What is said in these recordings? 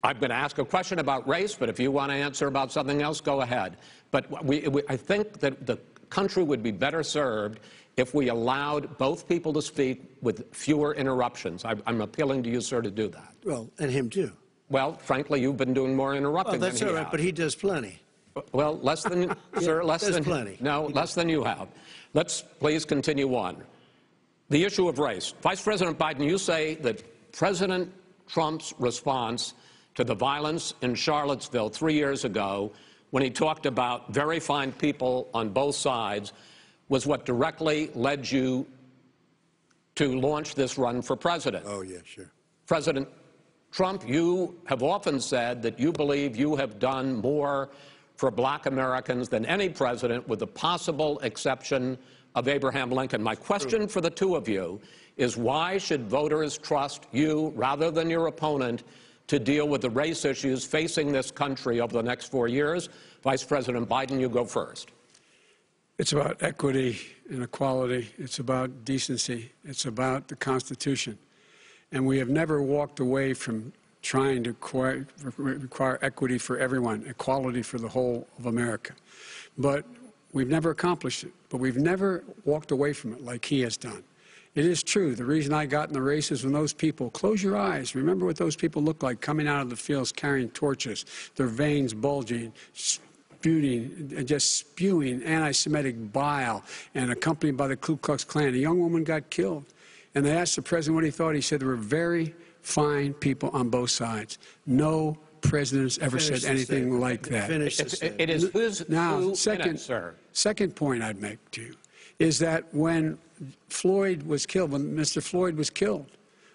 I'm going to ask a question about race, but if you want to answer about something else, go ahead. But I think that the country would be better served if we allowed both people to speak with fewer interruptions. I'm appealing to you, sir, to do that. Well, and him too. Well, frankly, you've been doing more interrupting than he has. That's all right, but he does plenty. Well, less than, sir, less than plenty. No, less than you have. Let's please continue on. The issue of race. Vice President Biden, you say that President Trump's response to the violence in Charlottesville 3 years ago, when he talked about very fine people on both sides, was what directly led you to launch this run for president. Oh, yeah, sure. President Trump, you have often said that you believe you have done more for black Americans than any president, with the possible exception of Abraham Lincoln. My question for the two of you is, why should voters trust you rather than your opponent to deal with the race issues facing this country over the next 4 years? Vice President Biden, you go first. It's about equity and equality. It's about decency. It's about the Constitution. And we have never walked away from trying to require equity for everyone, equality for the whole of America. But we've never accomplished it. But we've never walked away from it like he has done. It is true. The reason I got in the race is when those people, close your eyes, remember what those people looked like coming out of the fields carrying torches, their veins bulging, just spewing anti-Semitic bile, and accompanied by the Ku Klux Klan. A young woman got killed. And they asked the president what he thought. He said there were very fine people on both sides. No president's ever said anything like that. It is who's now, second point I'd make to you is that when Floyd was killed, when Mr. Floyd was killed,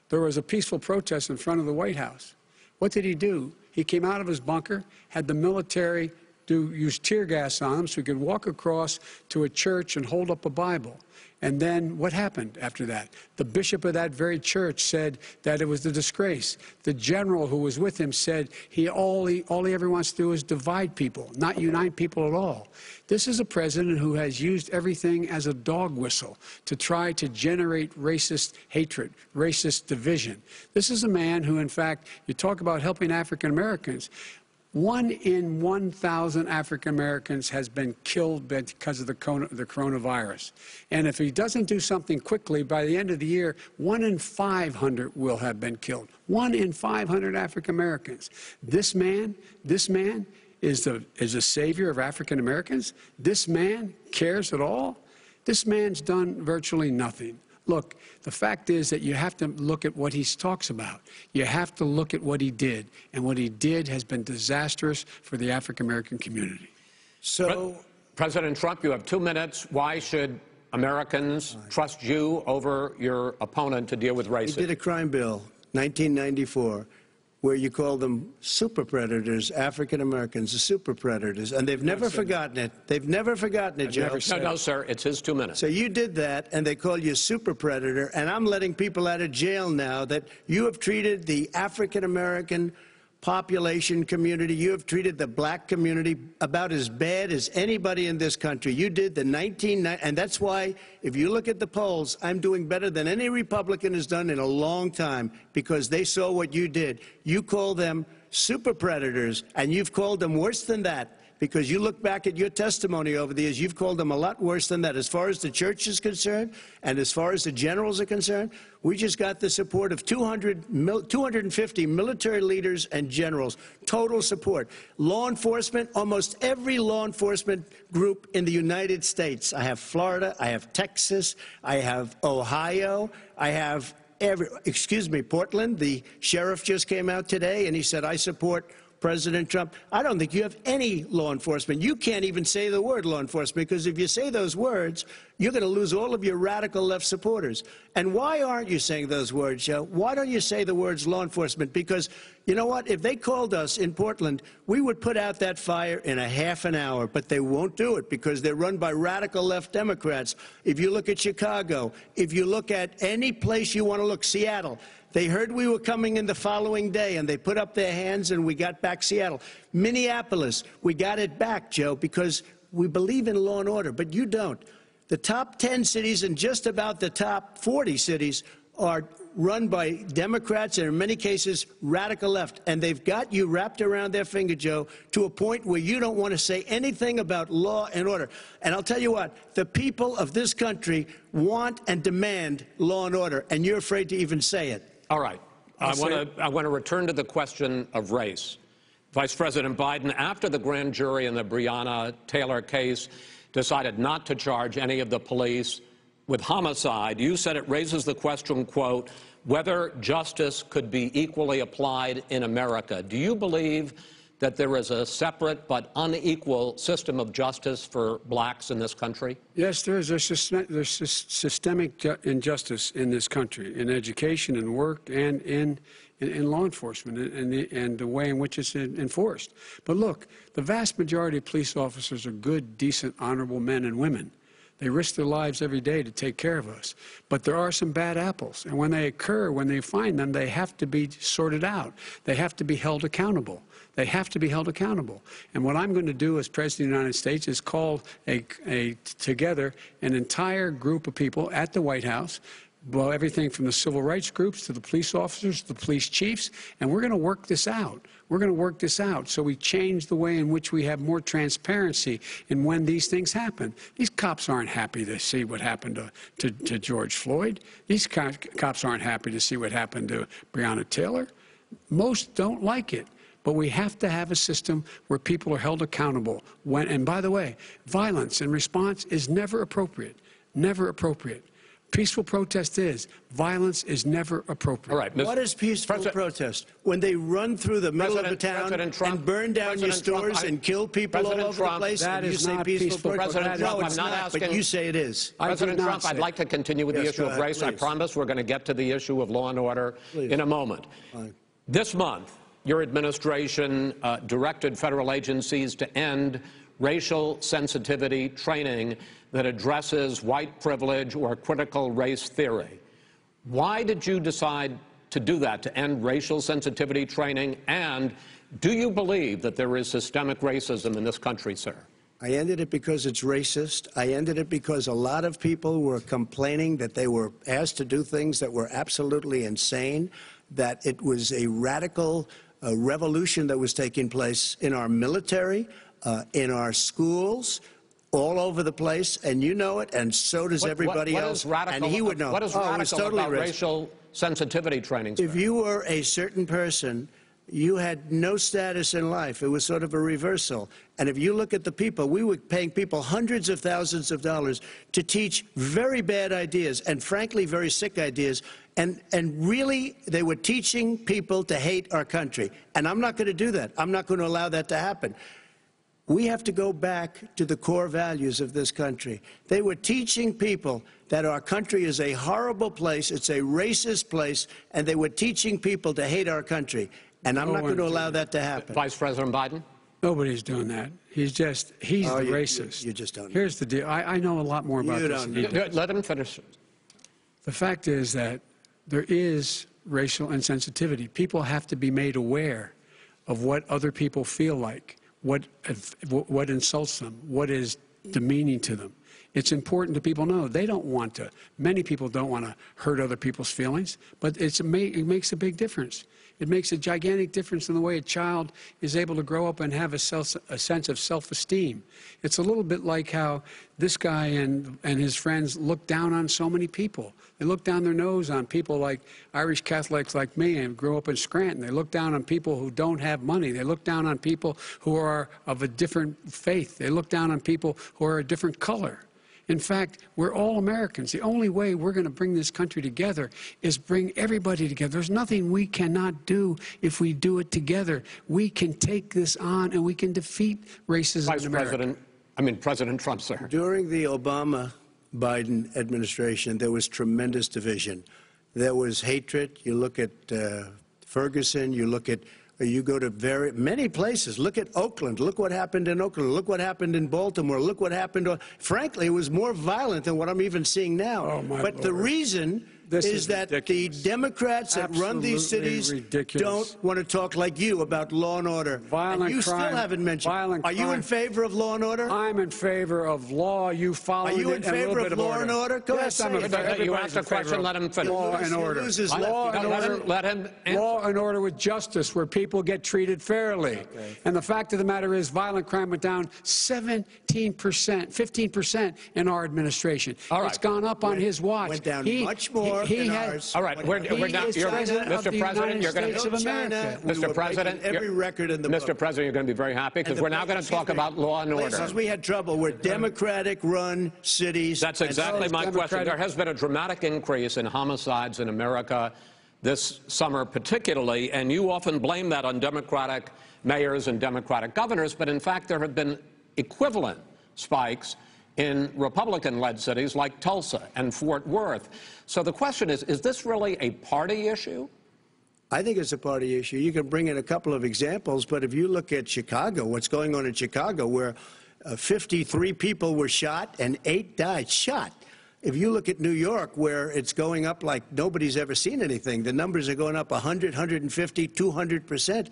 there was a peaceful protest in front of the White House. What did he do? He came out of his bunker, had the military use tear gas on him so he could walk across to a church and hold up a Bible. And then what happened after that? The bishop of that very church said that it was a disgrace. The general who was with him said all he ever wants to do is divide people, not unite people at all. This is a president who has used everything as a dog whistle to try to generate racist hatred, racist division. This is a man who, in fact, you talk about helping African Americans. 1 in 1,000 African Americans has been killed because of the coronavirus. And if he doesn't do something quickly, by the end of the year, 1 in 500 will have been killed. 1 in 500 African Americans. This man is a savior of African Americans? This man cares at all? This man's done virtually nothing. Look, the fact is that you have to look at what he talks about. You have to look at what he did. And what he did has been disastrous for the African-American community. So, President Trump, you have 2 minutes. Why should Americans trust you over your opponent to deal with racism? He did a crime bill, 1994, where you call them super predators, African Americans, the super predators, and they've never forgotten it. They've never forgotten it, Joe. No, sir, it's his 2 minutes. So you did that, and they call you a super predator, and I'm letting people out of jail now that you have treated the African American population community, you have treated the black community about as bad as anybody in this country. You did the and that's why, if you look at the polls, I'm doing better than any Republican has done in a long time, because they saw what you did. You call them super predators, and you've called them worse than that. Because you look back at your testimony over the years, you've called them a lot worse than that. As far as the church is concerned, and as far as the generals are concerned, we just got the support of 250 military leaders and generals, total support. Law enforcement, almost every law enforcement group in the United States. I have Florida, I have Texas, I have Ohio, I have Portland. The sheriff just came out today, and he said, I support President Trump. I don't think you have any law enforcement. You can't even say the word law enforcement, because if you say those words, you're going to lose all of your radical left supporters. And why aren't you saying those words, Joe? Why don't you say the words law enforcement? Because, you know what, if they called us in Portland, we would put out that fire in a half an hour, but they won't do it because they're run by radical left Democrats. If you look at Chicago, if you look at any place you want to look, Seattle, they heard we were coming in the following day, and they put up their hands, and we got back Seattle. Minneapolis, we got it back, Joe, because we believe in law and order, but you don't. The top 10 cities and just about the top 40 cities are run by Democrats and in many cases radical left. And they've got you wrapped around their finger, Joe, to a point where you don't want to say anything about law and order. And I'll tell you what, the people of this country want and demand law and order, and you're afraid to even say it. All right. I want to return to the question of race. Vice President Biden, after the grand jury in the Breonna Taylor case decided not to charge any of the police with homicide, you said it raises the question, quote, whether justice could be equally applied in America. Do you believe that there is a separate but unequal system of justice for blacks in this country? Yes, there's systemic injustice in this country, in education and work and in law enforcement and the way in which it's enforced. But look, the vast majority of police officers are good, decent, honorable men and women. They risk their lives every day to take care of us. But there are some bad apples. And when they occur, when they find them, they have to be sorted out. They have to be held accountable. They have to be held accountable. And what I'm going to do as President of the United States is call together an entire group of people at the White House, well, everything from the civil rights groups to the police officers, to the police chiefs, and we're going to work this out. We're going to work this out so we change the way in which we have more transparency in when these things happen. These cops aren't happy to see what happened to George Floyd. These cops aren't happy to see what happened to Breonna Taylor. Most don't like it. But we have to have a system where people are held accountable. And by the way, violence in response is never appropriate. Never appropriate. Peaceful protest is. Violence is never appropriate. All right, what is peaceful protest? When they run through the middle of the town and burn down your stores and kill people all over the place? That is not peaceful protest. President Trump, no, it's not, but you say it is. President Trump, I'd like to continue with the issue of race. I promise we're going to get to the issue of law and order in a moment. This month, your administration directed federal agencies to end racial sensitivity training that addresses white privilege or critical race theory. Why did you decide to do that, to end racial sensitivity training? And do you believe that there is systemic racism in this country, sir? I ended it because it's racist. I ended it because a lot of people were complaining that they were asked to do things that were absolutely insane, that it was a radical revolution that was taking place in our military, in our schools, all over the place, and you know it, and so does everybody else. And he would know. What is radical about racial sensitivity training, sir? If you were a certain person, you had no status in life. It was sort of a reversal. And if you look at the people, we were paying people hundreds of thousands of dollars to teach very bad ideas and, frankly, very sick ideas. And really, they were teaching people to hate our country. And I'm not going to do that. I'm not going to allow that to happen. We have to go back to the core values of this country. They were teaching people that our country is a horrible place, it's a racist place, and they were teaching people to hate our country. And I'm not going to allow that to happen. Vice President Biden? Nobody's doing that. He's the racist. You just don't know. Here's the deal. I know a lot more about this than he does. Let him finish. The fact is that there is racial insensitivity. People have to be made aware of what other people feel like, what insults them, what is demeaning to them. It's important that people know they don't want to. Many people don't want to hurt other people's feelings, but it makes a big difference. It makes a gigantic difference in the way a child is able to grow up and have a sense of self-esteem. It's a little bit like how this guy and his friends look down on so many people. They look down their nose on people like Irish Catholics like me and grew up in Scranton. They look down on people who don't have money. They look down on people who are of a different faith. They look down on people who are a different color. In fact, we're all Americans. The only way we're going to bring this country together is bring everybody together. There's nothing we cannot do if we do it together. We can take this on and we can defeat racism in America. President Trump, sir. During the Obama-Biden administration, there was tremendous division. There was hatred. You look at Ferguson, you go to many places. Look at Oakland. Look what happened in Oakland. Look what happened in Baltimore. Look what happened. Frankly, it was more violent than what I'm even seeing now. Oh, my but Lord. the reason is that ridiculous. the Democrats that run these cities don't want to talk like you about law and order. Violent and you crime, still haven't mentioned. Are you in favor of law and order? I'm in favor of law. You follow it. Are you in favor of law and order? Go yes, ahead. I'm in favor. You asked a question, let him finish. Law and order. Law and order. Let him answer. Law and order with justice, where people get treated fairly. Okay. And the fact of the matter is, violent crime went down 17%, 15% in our administration. All right. It's gone up on his watch. Went down much more than ours. All right, we're down. Mr. President, you're going to Mr. President, every record in the book. Mr. President, you're going to be very happy because we're now going to talk about law and order. Places we had trouble were Democratic-run cities. That's exactly my question. There has been a dramatic increase in homicides in America this summer particularly, and you often blame that on Democratic mayors and Democratic governors, but in fact there have been equivalent spikes in Republican-led cities like Tulsa and Fort Worth. So the question is this really a party issue? I think it's a party issue. You can bring in a couple of examples, but if you look at Chicago, what's going on in Chicago, where 53 people were shot and 8 died, shot. If you look at New York, where it's going up like nobody's ever seen anything, the numbers are going up 100, 150, 200%.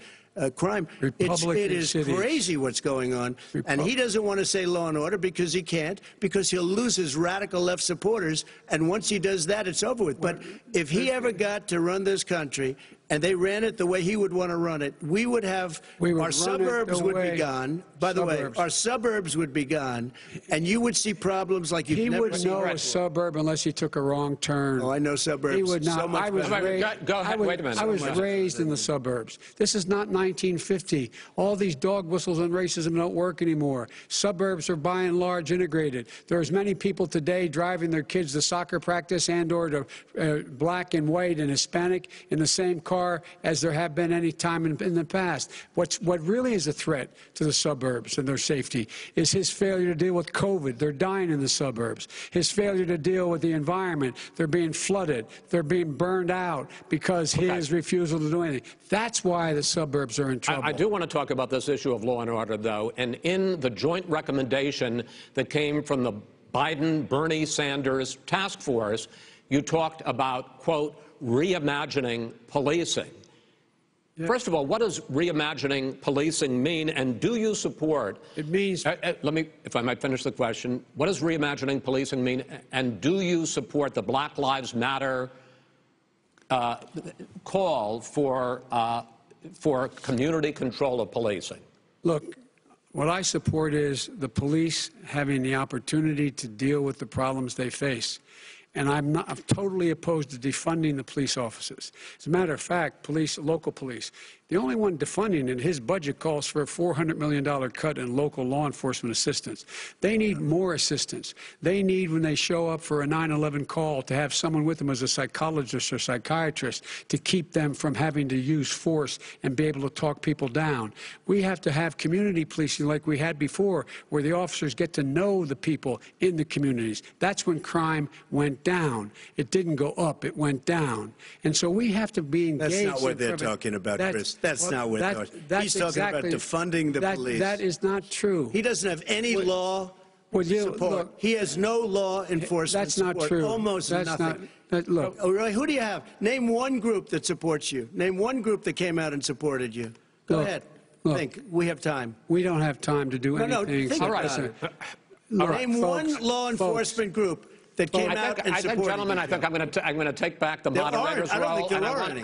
Crime. It is crazy what's going on. And he doesn't want to say law and order because he can't, because he'll lose his radical left supporters. And once he does that, it's over with. But if he ever got to run this country and they ran it the way he would want to run it, we would have our suburbs would be gone. By the way, our suburbs would be gone, and you would see problems like you've never seen. He would know a suburb unless he took a wrong turn. Oh, I know suburbs. He would not. So much Go ahead. Wait a minute. I was raised in the suburbs. This is not 1950. All these dog whistles and racism don't work anymore. Suburbs are by and large integrated. There's many people today driving their kids to soccer practice and or to black and white and Hispanic in the same car as there have been any time in the past. What really is a threat to the suburbs and their safety is his failure to deal with COVID. They're dying in the suburbs. His failure to deal with the environment. They're being flooded. They're being burned out because his refusal to do anything. That's why the suburbs are in trouble. I do want to talk about this issue of law and order, though. And in the joint recommendation that came from the Biden-Bernie Sanders task force, you talked about, quote, reimagining policing. Yeah. First of all, what does reimagining policing mean, and do you support? It means. Let me, if I might finish the question. What does reimagining policing mean, and do you support the Black Lives Matter call for community control of policing? Look, what I support is the police having the opportunity to deal with the problems they face. And I'm totally opposed to defunding the police offices. As a matter of fact, local police, the only one defunding it, his budget calls for a $400 million cut in local law enforcement assistance. They need more assistance. They need, when they show up for a 9/11 call, to have someone with them as a psychologist or psychiatrist to keep them from having to use force and be able to talk people down. We have to have community policing like we had before, where the officers get to know the people in the communities. That's when crime went down. It didn't go up, it went down. And so we have to be engaged. That's not what they're talking about, Chris. That's not what they're talking about. He's talking about defunding the police. That is not true. He doesn't have any law support. Look, he has no law enforcement support. That's not true. Almost nothing. Look. Oh, really? Who do you have? Name one group that supports you. Name one group that came out and supported you. Go ahead. Look, think. We have time. We don't have time to do anything. Think about it. Name one law enforcement group that came out and supported. Gentlemen, I think I'm going to take back the moderator's role,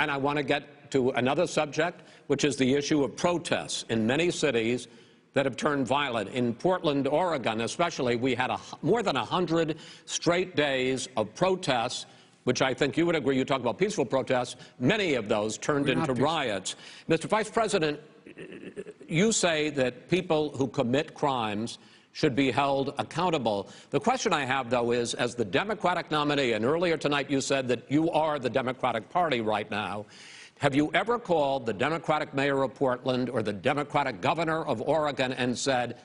and I want to get to another subject, which is the issue of protests in many cities that have turned violent. In Portland, Oregon, especially, we had more than 100 straight days of protests, which I think you would agree. You talk about peaceful protests. Many of those turned into riots. Mr. Vice President, you say that people who commit crimes should be held accountable. The question I have, though, is, as the Democratic nominee, and earlier tonight you said that you are the Democratic Party right now, have you ever called the Democratic mayor of Portland or the Democratic governor of Oregon and said,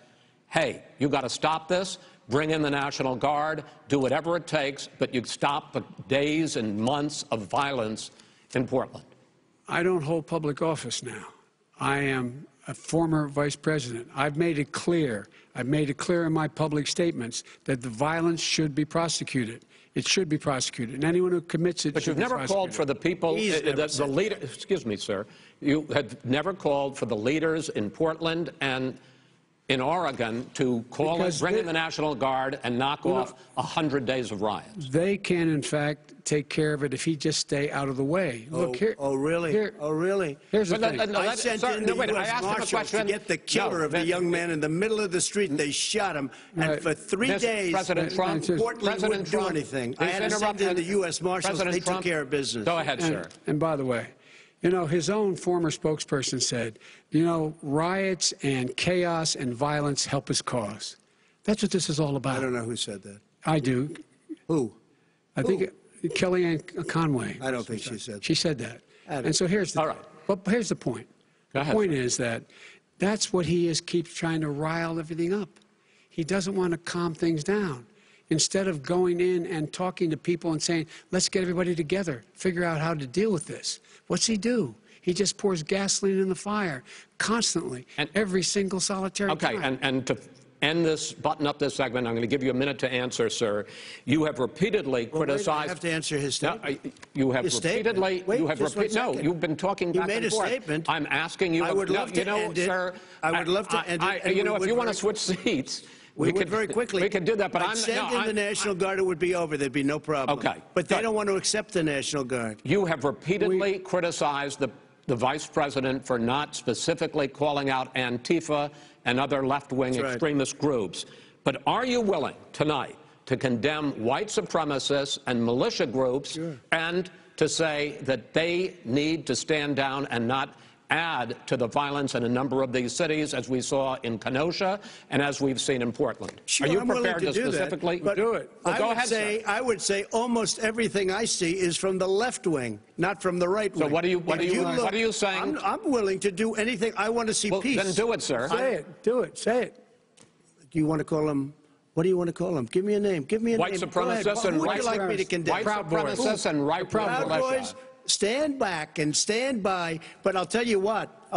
hey, you got to stop this, bring in the National Guard, do whatever it takes, but you stop the days and months of violence in Portland? I don't hold public office now. I am a former vice president. I've made it clear. I've made it clear in my public statements that the violence should be prosecuted. It should be prosecuted, and anyone who commits it. But you've never called for the people, the leader. Excuse me, sir. You have never called for the leaders in Portland and in Oregon to bring in the National Guard and knock off 100 days of riots. They can, in fact, take care of it if he just stay out of the way. Look here. Oh, really? Really? Here's the thing. I sent in the U.S. Marshals to get the killer of the young man in the middle of the street. They shot him, and for 3 days, President Trump, Portland wouldn't do anything. I had to send in the U.S. Marshals. They took care of business. Go ahead, sir. And by the way, you know, his own former spokesperson said, you know, riots and chaos and violence help his cause. That's what this is all about. I don't know who said that. I do. Who? I think Kellyanne Conway. I don't think she said that. She said that. And so here's the here's the point. The point is that that's what he keeps trying to rile everything up. He doesn't want to calm things down. Instead of going in and talking to people and saying, let's get everybody together, figure out how to deal with this. What's he do? He just pours gasoline in the fire constantly, every single solitary time. And to end this, button up this segment, I'm going to give you a minute to answer, sir. You have repeatedly criticized. I have to answer his statement. No, you have repeatedly. No, you've been talking back and forth. He made a statement. I'm asking you. I would love to end it. Sir, I would love to end it. You know, if you want to switch seats. We could very quickly. We could do that, but I'd send in the National Guard, it would be over. There'd be no problem. Okay. But they don't want to accept the National Guard. You have repeatedly criticized the vice president for not specifically calling out Antifa and other left-wing extremist groups. But are you willing tonight to condemn white supremacists and militia groups and to say that they need to stand down and not add to the violence in a number of these cities, as we saw in Kenosha and as we've seen in Portland? Sure, are you I'm prepared willing to do specifically that, but do it? Well, go ahead, sir. I would say almost everything I see is from the left wing, not from the right wing. So what are you saying? I'm willing to do anything. I want to see peace. Then do it, sir. Say it. Do it. Say it. Do you want to call him? What do you want to call him? Give me a name. Give me a white name. Supremacists and who would you like me to condemn? White supremacists and right-wing militia. Stand back and stand by. But I'll tell you what.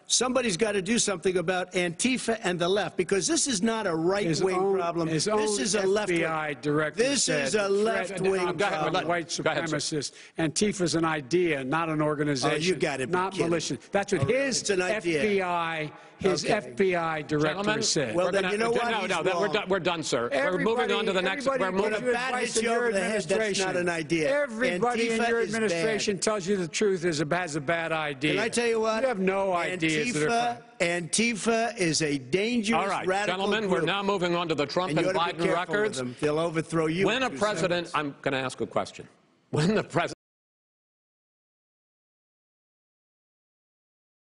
Somebody's got to do something about Antifa and the left, because this is not a right-wing problem. This is a left-wing. This is a left-wing problem. White supremacists. Antifa's an idea, not an organization. Oh, you got it. Not militia. That's what his FBI. His FBI director said. Well, then you know what? No, we're done, sir. We're moving on to the next. We're moving. When a bat hits you over the head, that's not an idea. Everybody in your administration tells you the truth has a bad idea. Can I tell you what? You have no ideas. Antifa is a dangerous, all right, radical gentlemen, group. we're now moving on to the Trump and Biden records. They'll overthrow you. When a president, I'm going to ask a question. When the president